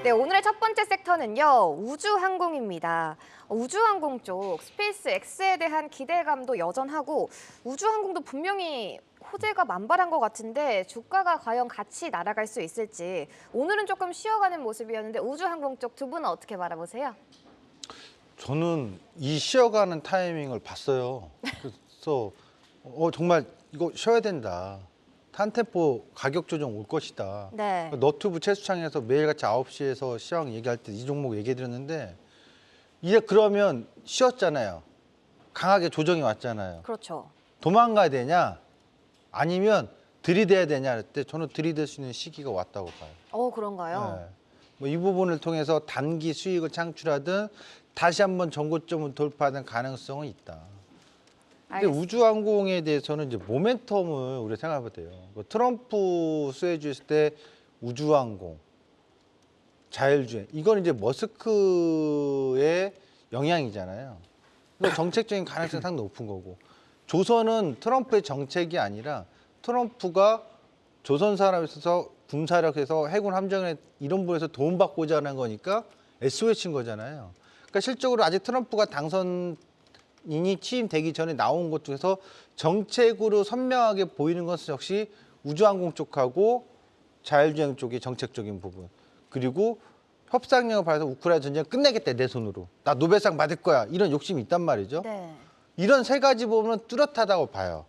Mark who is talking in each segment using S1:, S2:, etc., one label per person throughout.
S1: 네, 오늘의 첫 번째 섹터는요, 우주항공입니다. 우주항공 쪽 스페이스 X에 대한 기대감도 여전하고 우주항공도 분명히 호재가 만발한 것 같은데 주가가 과연 같이 날아갈 수 있을지 오늘은 조금 쉬어가는 모습이었는데 우주항공 쪽 두 분은 어떻게 바라보세요?
S2: 저는 이 쉬어가는 타이밍을 봤어요. 그래서 정말 이거 쉬어야 된다. 탄템포 가격 조정 올 것이다.
S1: 네.
S2: 너튜브 최수창에서 매일같이 9시에서 시황 얘기할 때 이 종목 얘기해드렸는데 이제 그러면 쉬었잖아요. 강하게 조정이 왔잖아요.
S1: 그렇죠.
S2: 도망가야 되냐 아니면 들이대야 되냐 할 때 저는 들이댈 수 있는 시기가 왔다고 봐요.
S1: 그런가요?
S2: 네. 이 부분을 통해서 단기 수익을 창출하든 다시 한번 전고점을 돌파하는 가능성은 있다. 근데
S1: 알겠습니다.
S2: 우주항공에 대해서는 이제 모멘텀을 우리가 생각해봐야 돼요. 트럼프 수혜주였을 때 우주항공, 자율주행 이건 이제 머스크의 영향이잖아요. 이거 정책적인 가능성이 상당히 높은 거고 조선은 트럼프의 정책이 아니라 트럼프가 조선 사람에 있어서 군사력에서 해군 함정에 이런 부분에서 도움받고자 하는 거니까 SOS인 거잖아요. 그러니까 실적으로 아직 트럼프가 당선인이 취임되기 전에 나온 것 중에서 정책으로 선명하게 보이는 것은 역시 우주항공 쪽하고 자율주행 쪽의 정책적인 부분. 그리고 협상력을 발휘해서 우크라이나 전쟁 끝내겠다 내 손으로. 나 노벨상 받을 거야. 이런 욕심이 있단 말이죠.
S1: 네.
S2: 이런 세 가지 부분은 뚜렷하다고 봐요.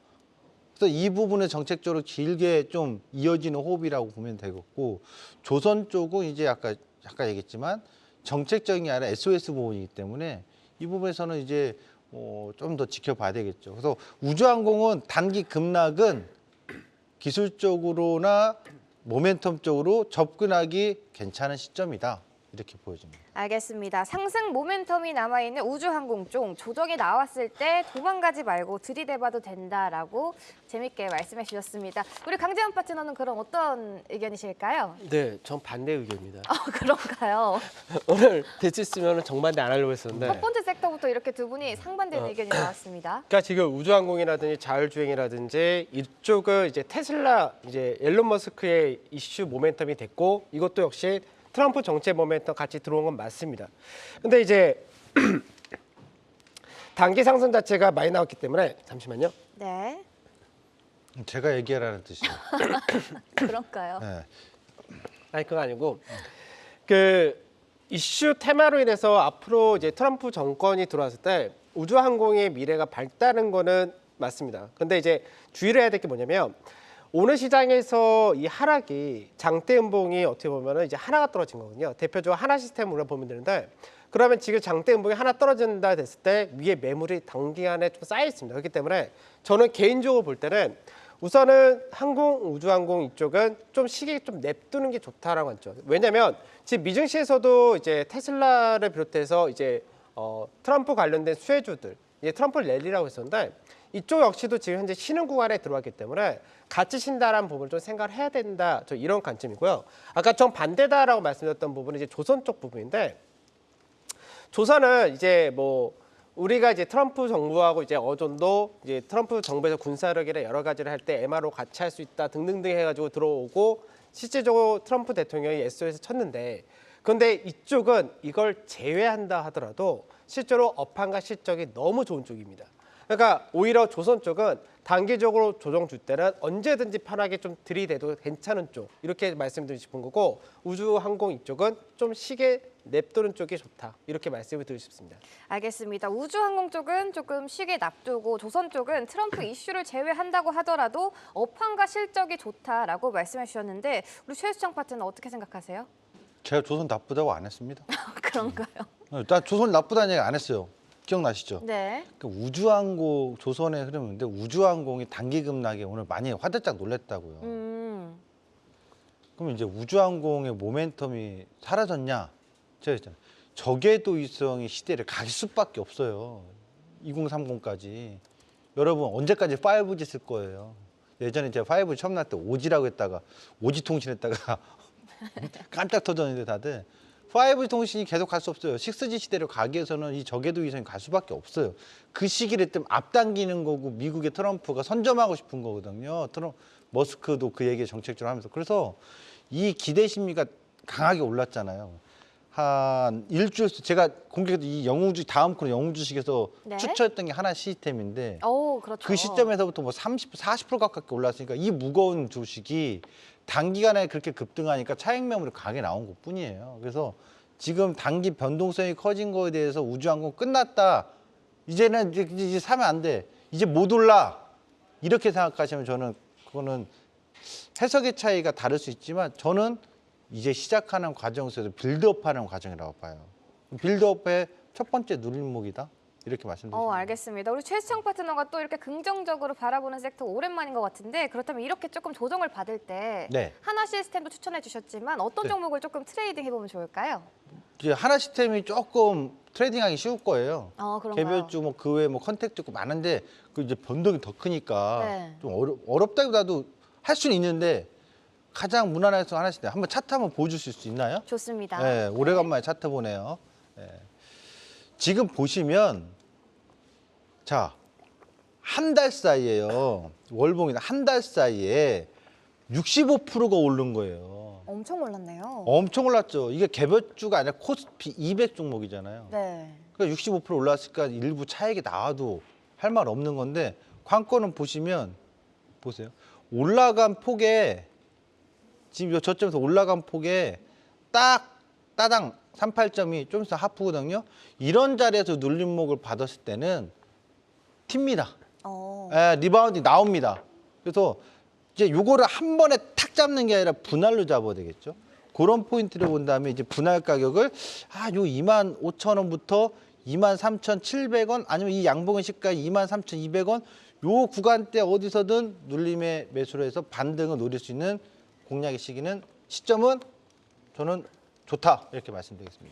S2: 그래서 이 부분은 정책적으로 길게 좀 이어지는 호흡이라고 보면 되겠고 조선 쪽은 이제 아까 잠깐 얘기했지만 정책적인 게 아니라 SOS 부분이기 때문에 이 부분에서는 이제 좀 더 지켜봐야 되겠죠. 그래서 우주항공은 단기 급락은 기술적으로나 모멘텀적으로 접근하기 괜찮은 시점이다. 이렇게 보여집니다.
S1: 알겠습니다. 상승 모멘텀이 남아있는 우주항공 쪽 조정이 나왔을 때 도망가지 말고 들이대봐도 된다라고 재밌게 말씀해 주셨습니다. 우리 강재원 파트너는 그럼 어떤 의견이실까요?
S3: 네, 전 반대 의견입니다.
S1: 그런가요?
S3: 오늘 대치 쓰면 정반대 안 하려고 했었는데.
S1: 첫 번째 섹터부터 이렇게 두 분이 상반되는 의견이 나왔습니다.
S3: 그러니까 지금 우주항공이라든지 자율주행이라든지 이쪽은 이제 테슬라 이제 앨런 머스크의 이슈 모멘텀이 됐고 이것도 역시 트럼프 정책 모멘텀 같이 들어온 건 맞습니다. 근데 이제 단기 상승 자체가 많이 나왔기 때문에 잠시만요.
S1: 네.
S2: 제가 얘기하라는 뜻이에요.
S1: 그런가요?
S2: 네.
S3: 아니 그거 아니고 그 이슈 테마로 인해서 앞으로 이제 트럼프 정권이 들어왔을 때 우주항공의 미래가 밝다는 거는 맞습니다. 근데 이제 주의를 해야 될 게 뭐냐면 오늘 시장에서 이 하락이 장대 음봉이 어떻게 보면은 이제 하나가 떨어진 거거든요. 대표적으로 하나 시스템으로 보면 되는데 그러면 지금 장대 음봉이 하나 떨어진다 됐을 때 위에 매물이 단기간에 좀 쌓여 있습니다. 그렇기 때문에 저는 개인적으로 볼 때는 우선은 우주항공 이쪽은 좀 시기 좀 냅두는 게 좋다라고 하죠. 왜냐하면 지금 미증시에서도 이제 테슬라를 비롯해서 이제 트럼프 관련된 수혜주들, 이제 트럼프 랠리라고 했었는데 이쪽 역시도 지금 현재 쉬는 구간에 들어왔기 때문에 같이 쉰다라는 부분을 좀 생각을 해야 된다. 저 이런 관점이고요. 아까 정 반대다라고 말씀드렸던 부분은 이제 조선 쪽 부분인데 조선은 이제 뭐 우리가 이제 트럼프 정부하고 이제 어느 정도 이제 트럼프 정부에서 군사력이나 여러 가지를 할 때 MRO 같이 할 수 있다 등등등 해가지고 들어오고 실제적으로 트럼프 대통령이 SOS 쳤는데 그런데 이쪽은 이걸 제외한다 하더라도 실제로 업황과 실적이 너무 좋은 쪽입니다. 그러니까 오히려 조선 쪽은 단기적으로 조정 줄 때는 언제든지 편하게 좀 들이대도 괜찮은 쪽 이렇게 말씀드리고 싶은 거고 우주항공 이쪽은 좀 시계 냅두는 쪽이 좋다 이렇게 말씀을 드리고 싶습니다.
S1: 알겠습니다. 우주항공 쪽은 조금 쉬게 놔두고 조선 쪽은 트럼프 이슈를 제외한다고 하더라도 업황과 실적이 좋다라고 말씀해 주셨는데 우리 최수창 파트는 어떻게 생각하세요?
S2: 제가 조선 나쁘다고 안 했습니다.
S1: 그런가요?
S2: 나 조선 나쁘다는 얘기 안 했어요. 기억나시죠?
S1: 네.
S2: 우주항공 조선의 흐름인데 우주항공이 단기 급락에 오늘 많이 화들짝 놀랐다고요. 그럼 이제 우주항공의 모멘텀이 사라졌냐? 제가 했잖아요. 저궤도위성의 시대를 갈 수밖에 없어요. 2030까지. 여러분 언제까지 5G 쓸 거예요? 예전에 제가 5G 처음 나올 때 5G라고 했다가 5G 통신했다가 깜짝 터졌는데 다들 5G 통신이 계속 갈 수 없어요. 6G 시대로 가기 위해서는 이 저궤도 위성이 갈 수밖에 없어요. 그 시기를 좀 앞당기는 거고 미국의 트럼프가 선점하고 싶은 거거든요. 머스크도 그 얘기 정책적으로 하면서. 그래서 이 기대 심리가 강하게 올랐잖아요. 한 일주일 제가 공개해도 이 영우주 다음 코너 영우주식에서
S1: 네.
S2: 추천했던 게 하나 시스템인데
S1: 그렇죠.
S2: 그 시점에서부터 뭐 40% 가깝게 올랐으니까 이 무거운 주식이 단기간에 그렇게 급등하니까 차익 매물이 강하게 나온 것뿐이에요. 그래서 지금 단기 변동성이 커진 거에 대해서 우주항공 끝났다. 이제는 이제 사면 안 돼. 이제 못 올라. 이렇게 생각하시면 저는 그거는 해석의 차이가 다를 수 있지만 저는 이제 시작하는 과정 속에서 빌드업하는 과정이라고 봐요. 빌드업의 첫 번째 누림목이다. 이렇게 말씀드립니다.
S1: 알겠습니다. 우리 최수정 파트너가 또 이렇게 긍정적으로 바라보는 섹터 오랜만인 것 같은데 그렇다면 이렇게 조금 조정을 받을 때
S2: 네.
S1: 하나 시스템도 추천해 주셨지만 어떤
S2: 네.
S1: 종목을 조금 트레이딩 해보면 좋을까요?
S2: 이제 하나 시스템이 조금 트레이딩하기 쉬울 거예요.
S1: 그런가요?
S2: 개별주 뭐 그 외에 뭐 컨택트 있고 많은데 그 이제 변동이 더 크니까
S1: 네.
S2: 좀 어렵다기보다도 할 수는 있는데 가장 무난해서 하나 시스템 한번 차트 한번 보여주실 수 있나요?
S1: 좋습니다.
S2: 네, 오래간만에 차트 보네요. 네. 지금 보시면 자, 한 달 사이에요. 월봉이나 한 달 사이에 65%가 오른 거예요.
S1: 엄청 올랐네요.
S2: 엄청 올랐죠. 이게 개별주가 아니라 코스피 200 종목이잖아요.
S1: 네.
S2: 그러니까 65% 올랐으니까 일부 차익이 나와도 할 말 없는 건데 관건은 보시면 보세요. 올라간 폭에 지금 요 저점에서 올라간 폭에 딱 따당 38점이 좀 있어 하프거든요. 이런 자리에서 눌림목을 받았을 때는 튑니다. 리바운드 나옵니다. 그래서 이제 요거를 한 번에 탁 잡는 게 아니라 분할로 잡아야 되겠죠. 그런 포인트를 본 다음에 이제 분할 가격을 요 25,000원부터 23,700원 아니면 이 양봉의 시가의 23,200원 요 구간대 어디서든 눌림의 매수로 해서 반등을 노릴 수 있는 공략의 시점은 저는 좋다 이렇게 말씀드리겠습니다.